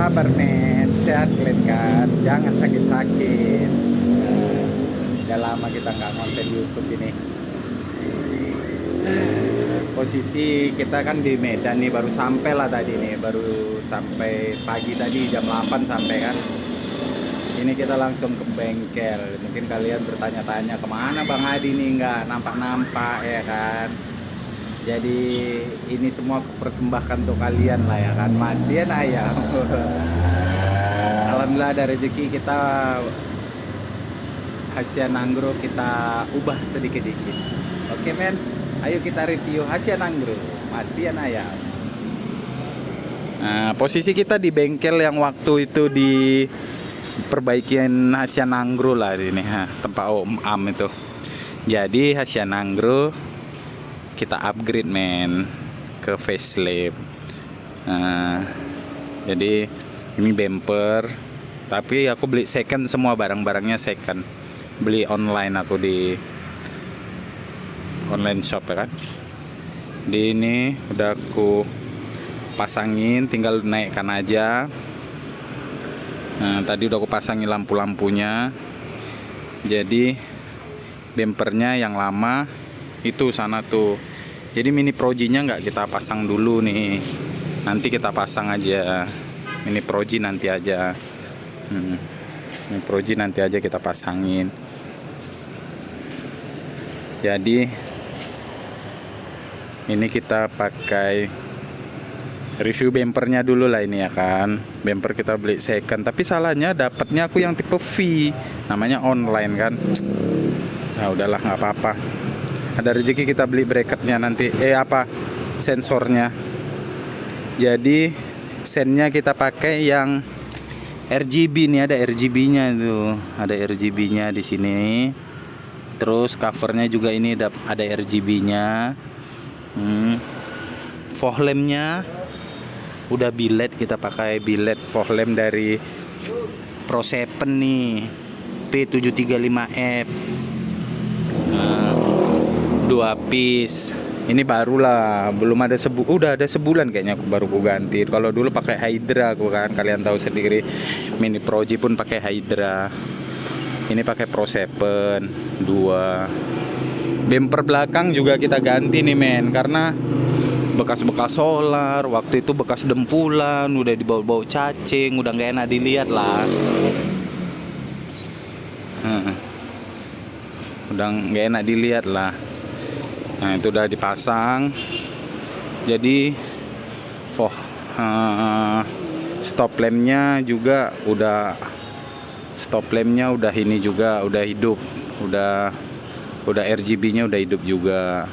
kabar men? Sehat kalian kan? Jangan sakit-sakit. Udah lama kita nggak konten YouTube ini. Posisi kita kan di Medan nih, baru sampai lah tadi nih, baru sampai pagi tadi jam 8 sampai kan. Ini kita langsung ke bengkel. Mungkin kalian bertanya-tanya kemana Bang Adi nih, nggak nampak-nampak ya kan. Jadi ini semua aku persembahkan untuk kalian lah ya kan, matian ayam. Alhamdulillah ada rezeki, kita Hasian Anggro kita ubah sedikit-dikit. Oke men, ayo kita review Hasian Anggro matian ayam. Nah, posisi kita di bengkel yang waktu itu di perbaikian Hasian Anggro lah ini, tempat Om Am itu. Jadi Hasian Anggro kita upgrade men ke facelift. Jadi ini bumper, tapi aku beli second, semua barang-barangnya second, beli online aku di online shop ya kan. Di ini udah aku pasangin, tinggal naikkan aja. Tadi udah aku pasangin lampu-lampunya. Jadi bumpernya yang lama itu sana tuh, jadi mini projinya nggak kita pasang dulu nih, nanti kita pasang aja. Mini proji nanti aja, mini proji nanti aja kita pasangin. Jadi ini kita pakai review bumpernya dulu lah ini ya kan. Bumper kita beli second, tapi salahnya dapatnya aku yang tipe V, namanya online kan. Nah udahlah, nggak apa-apa, ada rezeki kita beli bracketnya nanti, sensornya. Jadi sennya kita pakai yang RGB nih, ada RGB-nya tuh, ada RGB-nya di sini. Terus covernya juga ini ada RGB-nya. Fog lamp-nya udah billet, kita pakai billet fog lamp dari Pro7 nih, P735F. 2 piece. Ini barulah, belum ada udah ada sebulan kayaknya aku baru ganti. Kalau dulu pakai Hydra aku kan, kalian tahu sendiri. Mini Proji pun pakai Hydra. Ini pakai Pro7 2. Bumper belakang juga kita ganti nih men, karena bekas-bekas solar, waktu itu bekas dempulan, udah dibawa-bawa cacing, udah nggak enak dilihat lah. Udah nggak enak dilihat lah. Nah itu udah dipasang. Jadi stop lampnya juga udah, stop lampnya udah ini juga udah hidup, udah RGB-nya udah hidup juga.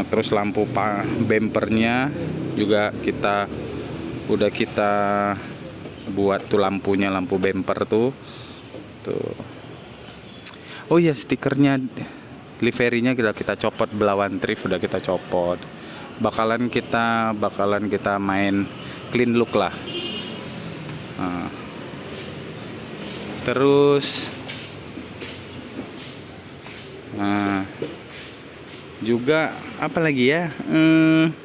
Terus lampu bumpernya juga kita buat tuh lampunya, lampu bumper tuh. Oh iya, stikernya, liverynya kita copot, belawan Thrift udah kita copot. Bakalan kita main clean look lah. Terus juga apa lagi ya,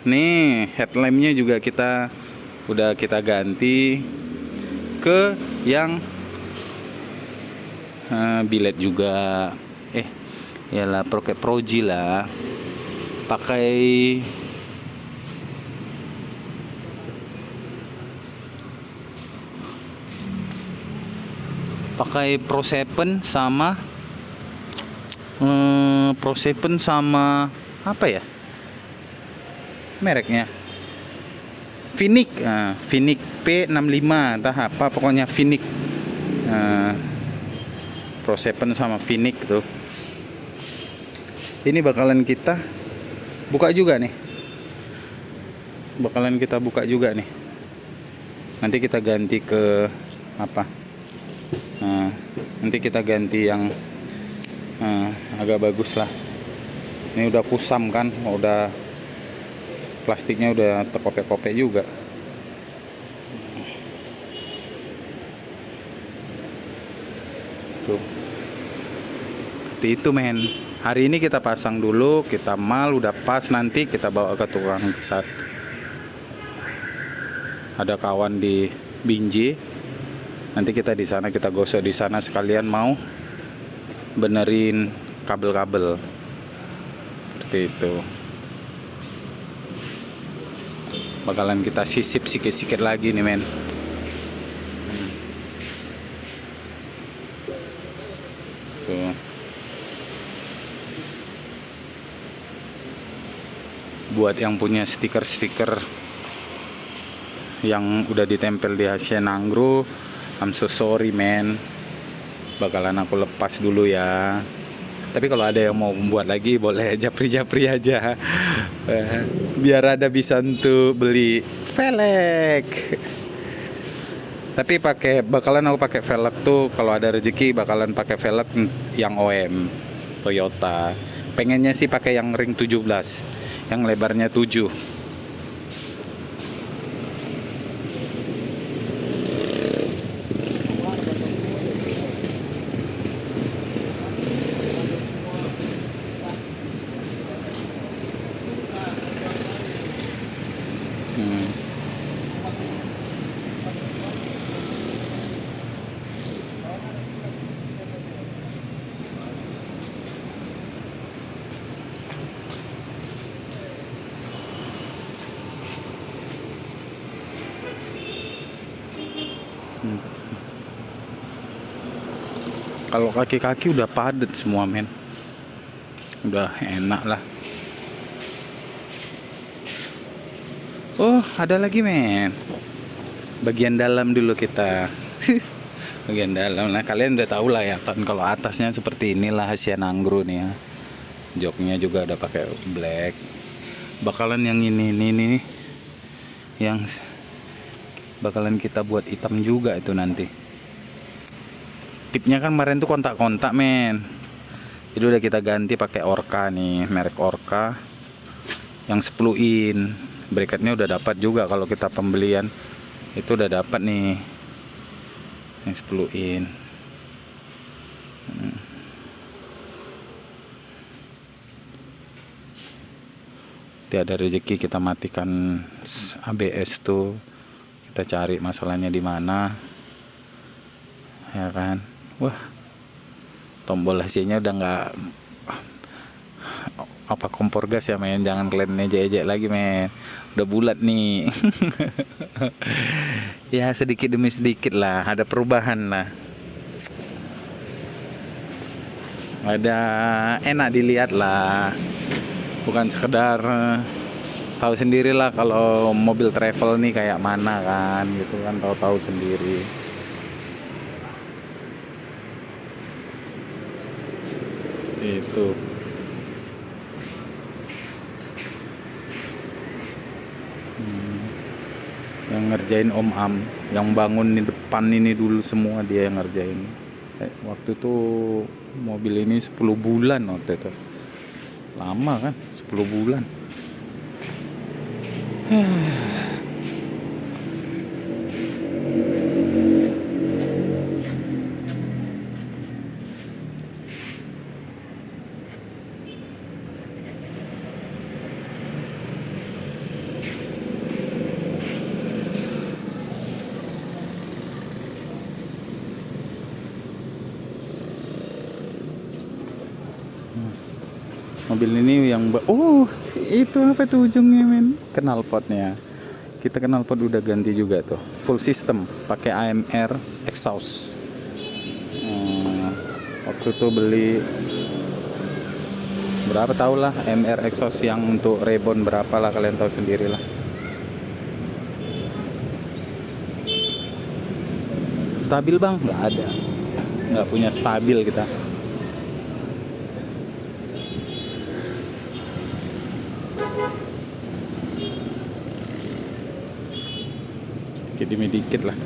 nih headlampnya juga udah kita ganti ke yang billet juga. Yalah, pakai Proji lah, pakai Pro7 sama Pro7 sama apa ya mereknya, Phoenix. Phoenix P65 entah apa, pokoknya Phoenix. Pro7 sama Phoenix tuh. Ini bakalan kita buka juga nih. Nanti kita ganti ke apa? Nanti kita ganti yang agak bagus lah. Ini udah kusam kan, udah plastiknya udah terkopek-kopek juga. Tuh. Seperti itu men. Hari ini kita pasang dulu, kita udah pas, nanti kita bawa ke tukang cat. Ada kawan di Binjai. Nanti kita di sana, kita gosok di sana sekalian mau benerin kabel-kabel seperti itu. Bakalan kita sisip sikit-sikit lagi nih men. Tuh. Buat yang punya stiker-stiker yang udah ditempel di Asian Angro, I'm so sorry man, bakalan aku lepas dulu ya. Tapi kalau ada yang mau membuat lagi boleh japri-japri aja. Biar ada bisa untuk beli velg. Tapi bakalan aku pakai velg tuh kalau ada rezeki, bakalan pakai velg yang OM Toyota. Pengennya sih pakai yang ring 17, yang lebarnya 7. Kalau kaki-kaki udah padat semua men, udah enak lah. Oh ada lagi men, bagian dalam dulu kita. Bagian dalam, nah kalian udah tahu lah ya kan, kalau atasnya seperti inilah Asian Angro nih ya. Joknya juga udah pakai black. Bakalan yang ini nih, yang bakalan kita buat hitam juga itu nanti. Tipnya kan kemarin tuh kontak-kontak men, jadi udah kita ganti pakai Orca nih, merek Orca yang 10 in. Bracketnya udah dapat juga, kalau kita pembelian itu udah dapat nih yang 10 in. Tiada rezeki kita matikan ABS tuh, kita cari masalahnya di mana ya kan. Wah, tombol AC-nya udah nggak apa kompor gas ya men, jangan kalian ejek-ejek lagi men, udah bulat nih. Ya sedikit demi sedikit lah, ada perubahan lah, ada enak dilihat lah, bukan sekedar tahu sendirilah kalau mobil travel nih kayak mana kan gitu kan, tahu-tahu sendiri. Itu yang ngerjain Om Am, yang bangun di depan ini dulu semua dia yang ngerjain. Waktu itu mobil ini 10 bulan waktu itu, lama kan 10 bulan. Mobil ini yang itu apa tuh ujungnya men, knalpotnya. Kita knalpot udah ganti juga tuh, full system pakai AMR exhaust. Waktu itu beli berapa, tau lah AMR exhaust yang untuk rebon berapa lah, kalian tahu sendiri lah. Stabil bang, nggak ada, nggak punya stabil kita. Dikit lah.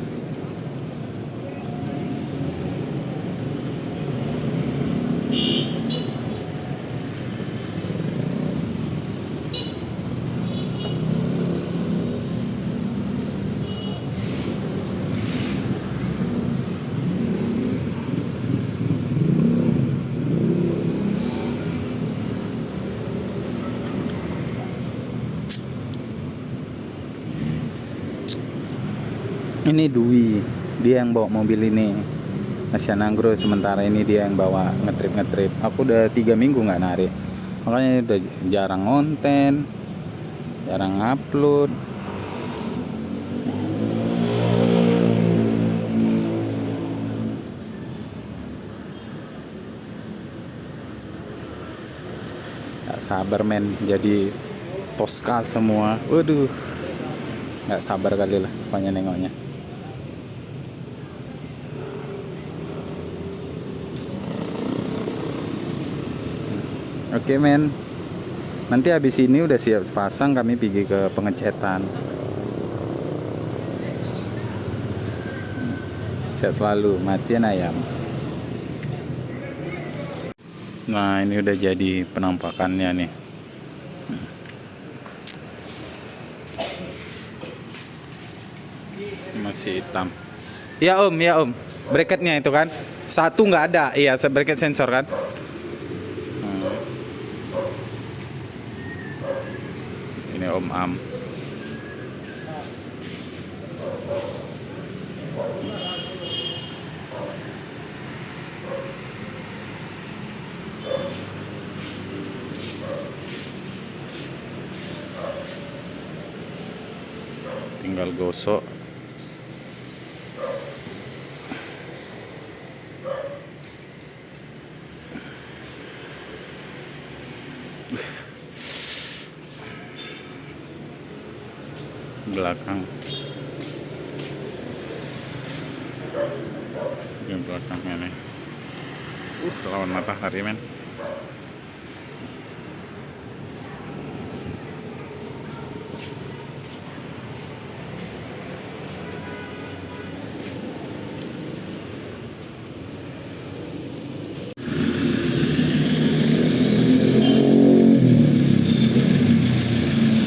Ini Dwi, dia yang bawa mobil ini. Asian Agro, sementara ini dia yang bawa ngetrip. Aku udah 3 minggu nggak narik, makanya udah jarang konten, jarang upload. Gak sabar men, jadi Tosca semua. Waduh, nggak sabar kali lah pokoknya nengoknya. Oke men, nanti habis ini udah siap pasang, kami pergi ke pengecetan. Sehat selalu, matiin ayam. Nah ini udah jadi penampakannya nih. Masih hitam. Ya om, bracketnya itu kan satu nggak ada, iya bracket sensor kan. Ini Om Am. Tinggal gosok. Belakang. Di belakangnya nih. Lawan matahari men.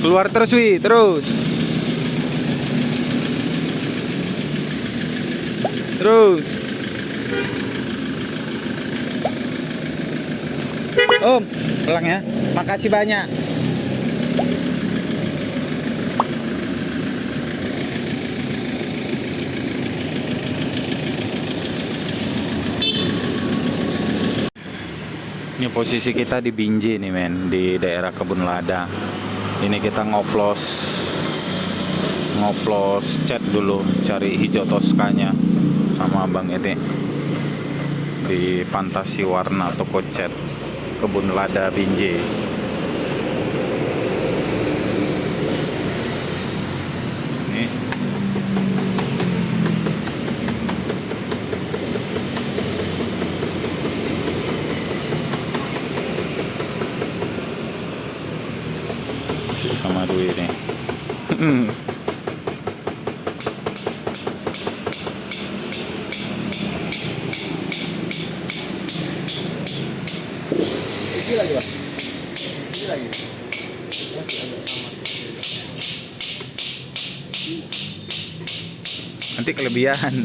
Keluar terus Wi, terus. Om, pulang ya. Makasih banyak. Ini posisi kita di Binjai nih men, di daerah Kebun Lada. Ini kita ngoplos cat dulu, cari hijau Toskanya sama Abang Ete di Fantasi Warna toko cat Kebun Lada Binjai. Ini sama Dwi nih. Lagi Pak. Lagi. Nanti kelebihan.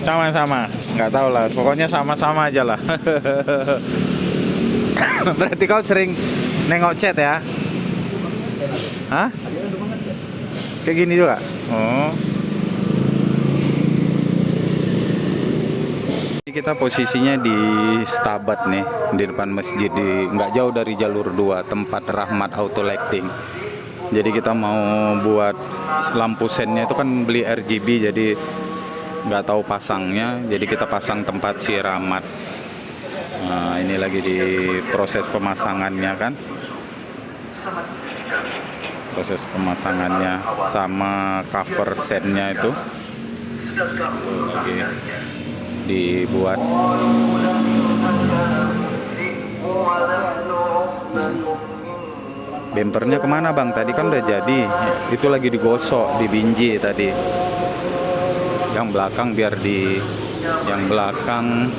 Sama-sama, nggak tahu lah, pokoknya sama-sama aja lah. Berarti kau sering nengok chat ya? Hah? Kayak gini juga? Oh. Kita posisinya di Stabat nih, di depan masjid, nggak jauh dari jalur 2, tempat Rahmat Auto Lighting. Jadi kita mau buat lampu sennya itu kan beli RGB, jadi nggak tahu pasangnya, jadi kita pasang tempat siramat. Nah, ini lagi di proses pemasangannya kan, proses pemasangannya sama cover setnya itu lagi dibuat. Bempernya kemana bang? Tadi kan udah jadi, itu lagi digosok di binji tadi. Yang belakang biar di, yang belakang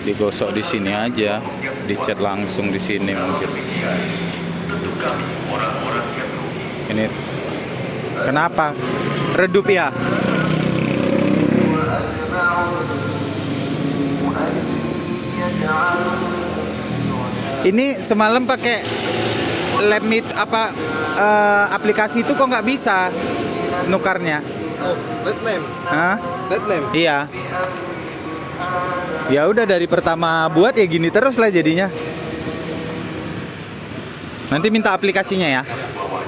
digosok di sini aja, dicat langsung di sini mungkin. Ini kenapa redup ya? Ini semalam pakai limit apa aplikasi itu kok nggak bisa nukarnya? Oh, red lamp. Hah? Red lamp. Iya. Ya udah dari pertama buat ya gini terus lah jadinya. Nanti minta aplikasinya ya. Oh,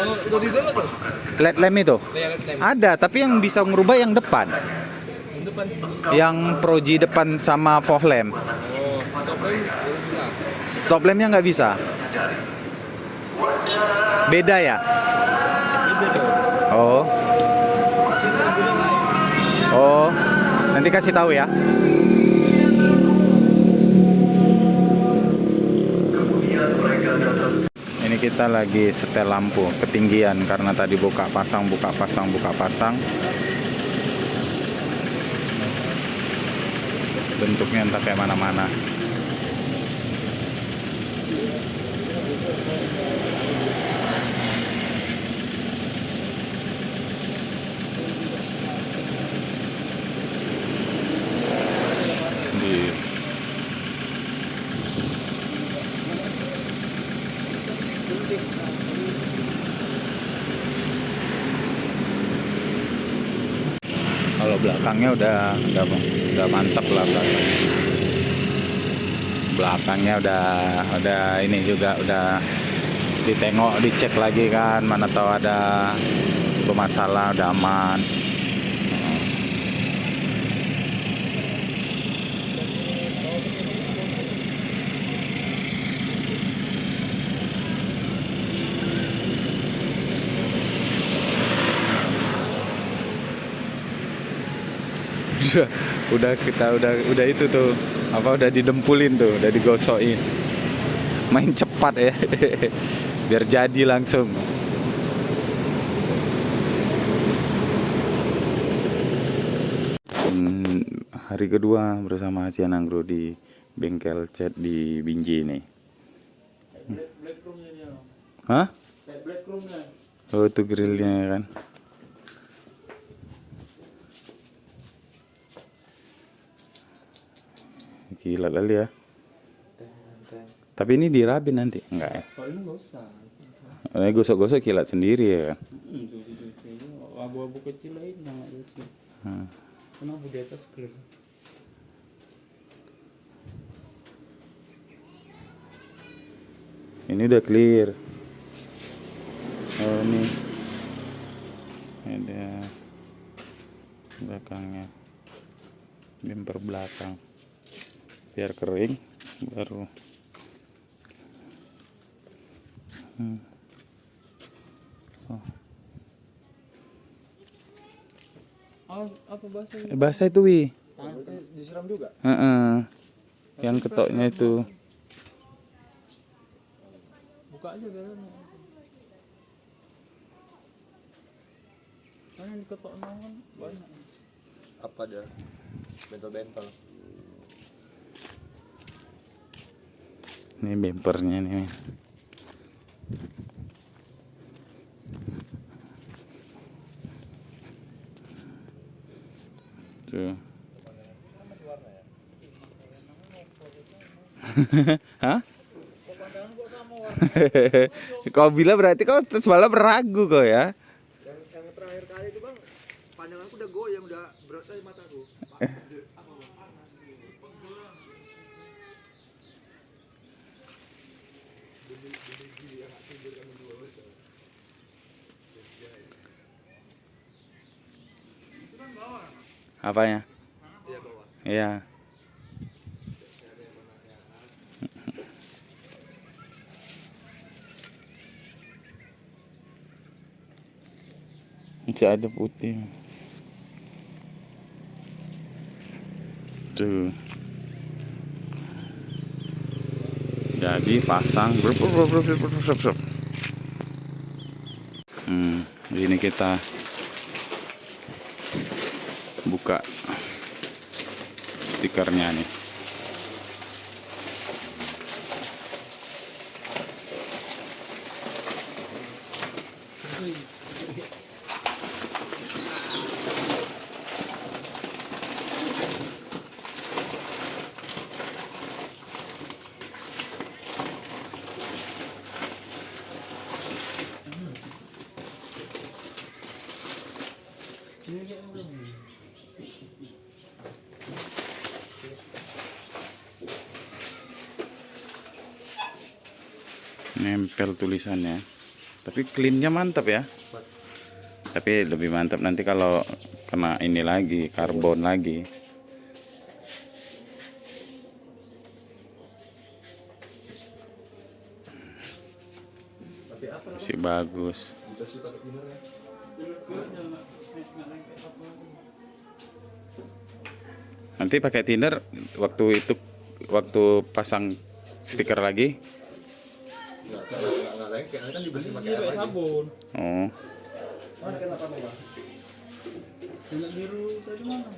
udah di download belum? LED lamp itu Ya, red lamp. ada, tapi yang bisa ngerubah yang depan, Yang depan. yang proji depan sama fog lamp. Oh, top lamp belum bisa. Stop lampnya nggak bisa. Beda ya? Ini dong. Oh, Ini mobilnya lain. oh, nanti kasih tahu ya. Ini kita lagi setel lampu ketinggian karena tadi buka pasang. Bentuknya entah kayak mana-mana. Di kalau belakangnya udah mantap lah belakangnya udah ini juga udah ditengok, dicek lagi kan, mana tahu ada bermasalah, udah aman. udah itu tuh apa, udah didempulin tuh, udah digosokin, main cepat ya. Biar jadi langsung. Hari kedua bersama Asian Angro di bengkel cat di Binjai nih. Hah? Oh itu grillnya kan. Gila kali ya. Tapi ini dirabin nanti, enggak ya? Kalau ini nggak usah. Ini gosok-gosok kilat sendiri ya kan? Abu-abu kecil lain nggak lucu. Kenapa di atas clear? Ini udah clear. Oh ini ada belakangnya, bumper belakang. Biar kering baru. Oh. Apa bahasa? Basah itu wi. Disiram juga. Yang ketoknya itu. Buka aja galonnya. Kan yang diketok kan banyak. Apa dia? Bentol-bentol. Ini bempernya nih. Tuh. Hah? Kau bilang berarti kau semalam ragu kau ya? Yang terakhir kali itu bang, pandanganku udah goyang, udah berat dari mataku. Apanya? Iya. Masih ada putih. Tuh. Jadi pasang. Ini kita buka stikernya nih. Nempel tulisannya, tapi cleannya mantap ya. Tapi lebih mantap nanti kalau kena ini lagi, karbon lagi. Masih bagus. Nanti pakai thinner waktu itu, waktu pasang stiker lagi. Nggak lengket, nanti kan dibersihin pakai air lagi. Sabun. Oh, Mana kenapa nih bang? Minyak biru tadi mana?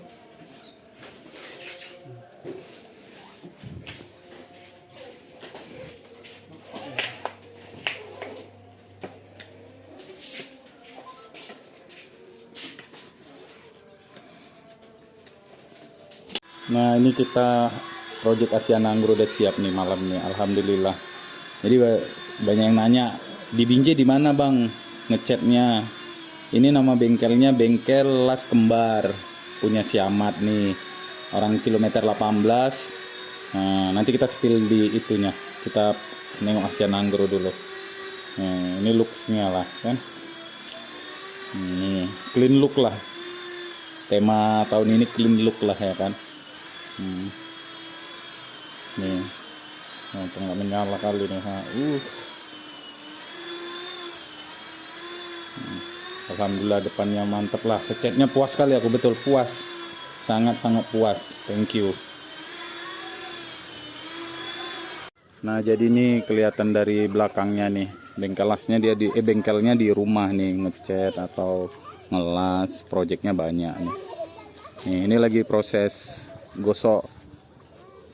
nah ini kita project Asiana Anggur udah siap nih malam nih, alhamdulillah. Jadi banyak yang nanya di Binjai di mana bang ngecatnya. Ini nama bengkelnya Bengkel Las Kembar, punya si Ahmad nih, orang kilometer 18. Nah, nanti kita spill di itunya, kita nengok Asiana Anggur dulu. Nah, ini looksnya lah kan, clean look lah, tema tahun ini clean look lah ya kan. Nih, nggak menyala kali nih. Alhamdulillah depannya mantep lah. Catnya puas kali aku, betul puas, sangat-sangat puas. Thank you. Nah jadi nih kelihatan dari belakangnya nih, bengkelasnya dia di bengkelnya di rumah nih, ngecat atau ngelas, projectnya banyak nih. Ini lagi proses gosok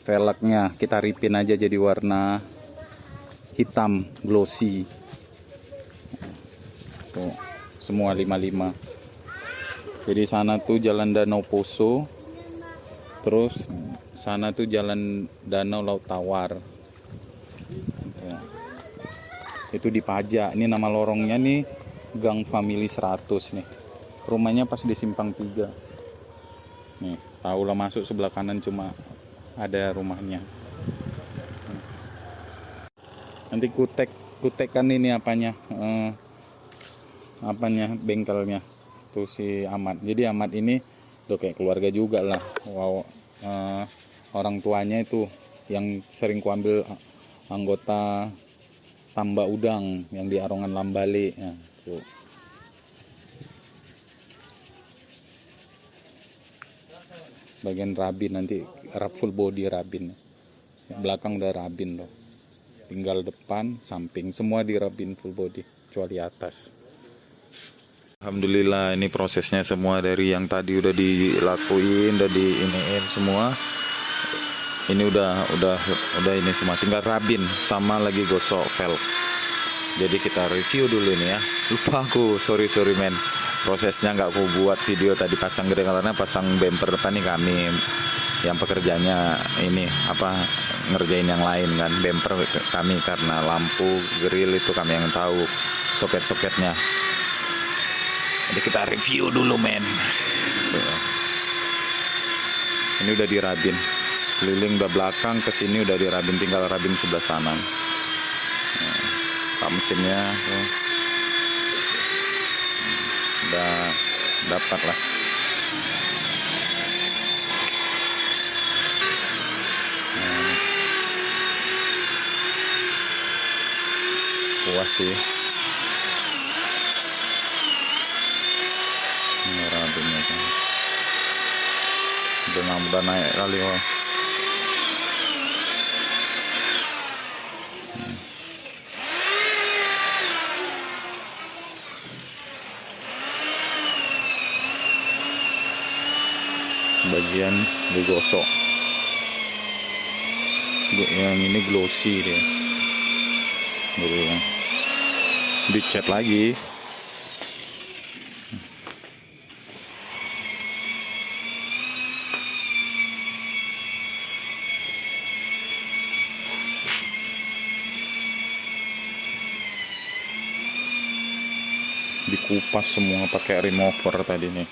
velgnya, kita ripin aja jadi warna hitam glossy. Tuh, semua 55. Jadi sana tuh jalan Danau Poso, terus sana tuh jalan Danau Laut Tawar. Itu di Pajak. Ini nama lorongnya nih Gang Family 100 nih. Rumahnya pas di Simpang 3. Nih, tahu lah, masuk sebelah kanan cuma ada rumahnya. Nanti kutekan ini apanya? Bengkelnya tuh si Ahmad. Jadi Ahmad ini udah kayak keluarga juga lah. Wow, orang tuanya itu yang sering kuambil anggota Tambak Udang yang di Arongan Lambale. Nah, tuh. Bagian rabin nanti full body rabin. Belakang udah rabin tuh. Tinggal depan, samping semua di rabin full body kecuali atas. Alhamdulillah ini prosesnya semua dari yang tadi udah dilakuin, udah diiniin semua. Ini udah ini semua, tinggal rabin sama lagi gosok velg. Jadi kita review dulu nih ya. Lupa aku, sorry men. Prosesnya nggak aku buat video tadi pasang gede karena pasang bumper depan nih kami. Yang pekerjaannya ini ngerjain yang lain kan, bumper kami karena lampu grill itu kami yang tahu soket-soketnya. Jadi kita review dulu men. Ini udah dirabin, keliling udah belakang ke sini udah dirabin, tinggal rabin sebelah sana. Pak mesinnya tuh. Udah dapat lah. sih. Ini rabinnya kan. Udah naik kali wah. Bagian digosok. Yang ini glossy dia. Baru yang dicat lagi. Dikupas semua pakai remover tadi nih.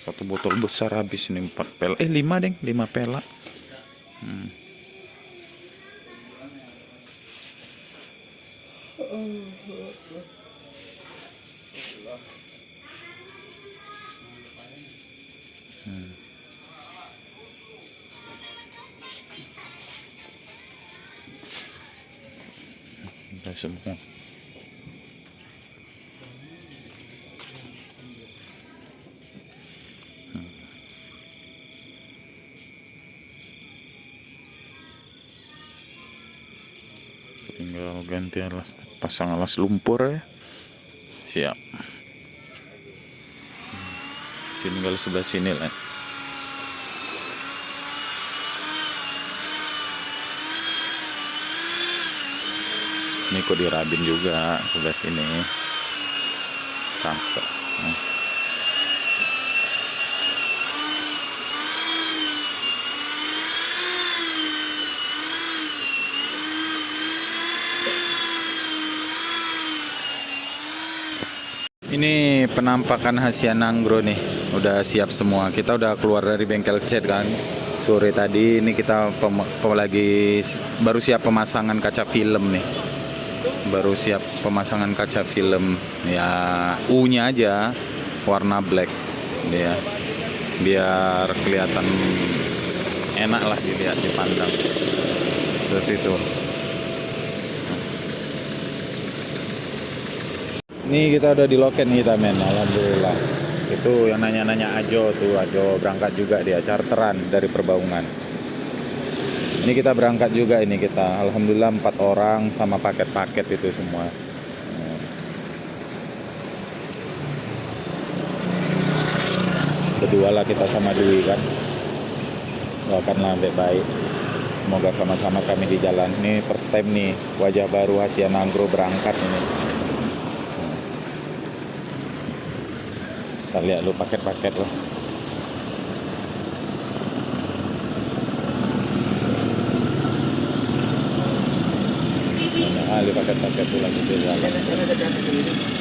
Satu botol besar habis ini 4 pel 5 deng 5 pela. Udah semua. Tinggal ganti alas, pasang alas lumpur ya. Siap. Tinggal sebelah sini lah. Ini kok dirabin juga sebelah sini. Transfer. Ini penampakan Hasiananggro nih, udah siap semua. Kita udah keluar dari bengkel cat kan sore tadi. Ini kita baru siap pemasangan kaca film nih. Baru siap pemasangan kaca film. Ya U-nya aja warna black dia, biar kelihatan enak lah dilihat, dipandang. Seperti itu. Ini kita udah di loket nih kita men, alhamdulillah. Itu yang nanya-nanya Ajo tuh, Ajo berangkat juga dia, charteran dari Perbaungan. Ini kita berangkat juga ini kita, alhamdulillah 4 orang sama paket-paket itu semua. Berdua lah kita sama Dwi kan. Doakanlah baik-baik. Semoga sama-sama kami di jalan. Ini first time nih, wajah baru Hasiananggro berangkat ini. Kita lihat lu paket-paket loh. Banyak kali paket-paket tuh lagi di jalan.